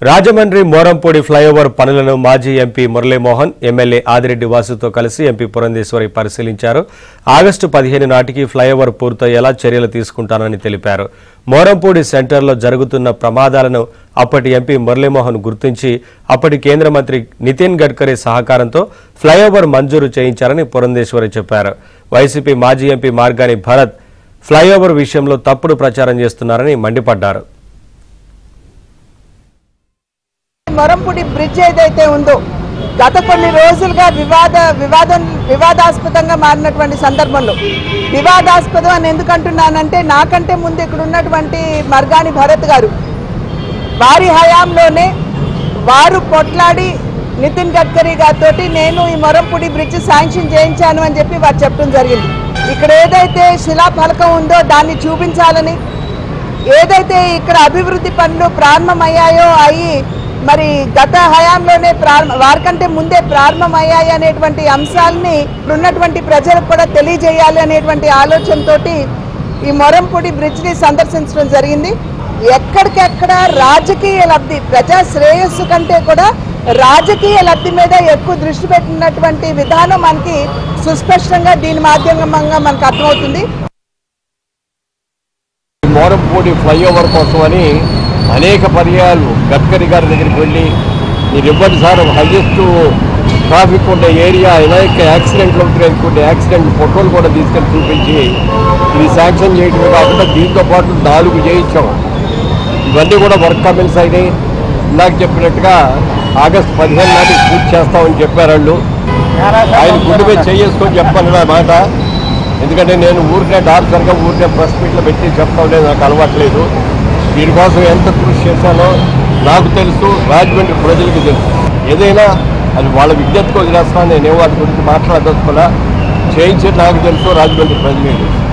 Rajahmundry Morampudi flyover పనులను మాజీ MP Muralimohan MLA Adireddy వాసుతో కలిసి ఎంపీ పురంధేశ్వరి పరిశీలించారు. ఆగస్టు 15 నాటికి ఫ్లైఓవర్ పూర్తయ్యేలా చర్యలు తీసుకుంటానని తెలిపారు. మోరంపూడి సెంటర్లో జరుగుతున్న ప్రమాదాలను అప్పటి ఎంపీ మురళీమోహన్ గుర్తించి అప్పటి కేంద్ర మంత్రి నితిన్ గడ్కరీ సహకారంతో ఫ్లైఓవర్ మంజూరు చేయించారని పురంధేశ్వరి చెప్పారు. వైసీపీ మాజీ ఎంపీ మార్గాని భరత్ ఫ్లైఓవర్ విషయంలో తప్పుడు ప్రచారం చేస్తున్నారని మండిపడ్డారు. మోరంపూడి బ్రిడ్జ్ ఏదైతే ఉందో గత కొన్ని రోజులుగా వివాదాస్పదంగా మారినటువంటి సందర్భంలో వివాదాస్పదం అని ఎందుకంటున్నానంటే నాకంటే ముందు ఇక్కడ ఉన్నటువంటి మార్గాని భరత్ గారు వారి హయాంలోనే వారు కొట్లాడి నితిన్ గడ్కరీ గారితో నేను ఈ మోరంపూడి బ్రిడ్జ్ శాంక్షన్ చేయించాను అని చెప్పి వారు చెప్పడం జరిగింది. ఇక్కడ ఏదైతే శిలాఫలకం ఉందో దాన్ని చూపించాలని, ఏదైతే ఇక్కడ అభివృద్ధి పనులు ప్రారంభమయ్యాయో అయ్యి మరి గత హయాంలోనే వారికంటే ముందే ప్రారంభమయ్యాయి అనేటువంటి అంశాలని ఇప్పుడున్నటువంటి ప్రజలకు కూడా తెలియజేయాలి అనేటువంటి ఆలోచనతోటి ఈ మోరంపూడి బ్రిడ్జ్ని సందర్శించడం జరిగింది. ఎక్కడికెక్కడ రాజకీయ లబ్ధి, ప్రజా శ్రేయస్సు కంటే కూడా రాజకీయ లబ్ధి మీద ఎక్కువ దృష్టి పెట్టినటువంటి విధానం మనకి సుస్పష్టంగా దీని మాధ్యమంగా మనకు అర్థమవుతుంది. మోరంపూడి ఫ్లైఓవర్ కోసమని అనేక పర్యాలు గడ్కరీ గారి దగ్గరికి వెళ్ళి మీరు ఇవ్వండి సార్, హైయెస్ట్ ట్రాఫిక్ ఉండే ఏరియా అనేక యాక్సిడెంట్లు అవుతున్నాయి, కొన్ని యాక్సిడెంట్ ఫోటోలు కూడా తీసుకెళ్ళి చూపించి ఇది శాంక్షన్ చేయడమే కాకుండా దీంతో పాటు 4 చేయించాం. ఇవన్నీ కూడా వర్క్ కమెంట్స్ అయినాయి. ఇందాక చెప్పినట్టుగా ఆగస్టు 15 నాటికి పూర్తి చేస్తామని చెప్పారు వాళ్ళు. ఆయన గుడ్డు మీద చేసుకొని చెప్పాను నా మాట. ఎందుకంటే నేను ఊరికే డాక్టర్గా ఊరికే ప్రెస్ మీట్లో పెట్టి చెప్తాం లేదు, నాకు అలవాట్లేదు. దీనికోసం ఎంత కృషి చేశానో నాకు తెలుసు, రాజమండ్రి ప్రజలకు తెలుసు. ఏదైనా అది వాళ్ళ విజ్ఞతకు వదిలేస్తాను, నేనేమో వాటి గురించి మాట్లాడదలుచుకున్నా. చేయించేది నాకు తెలుసు, రాజమండ్రి ప్రజలకు తెలుసు.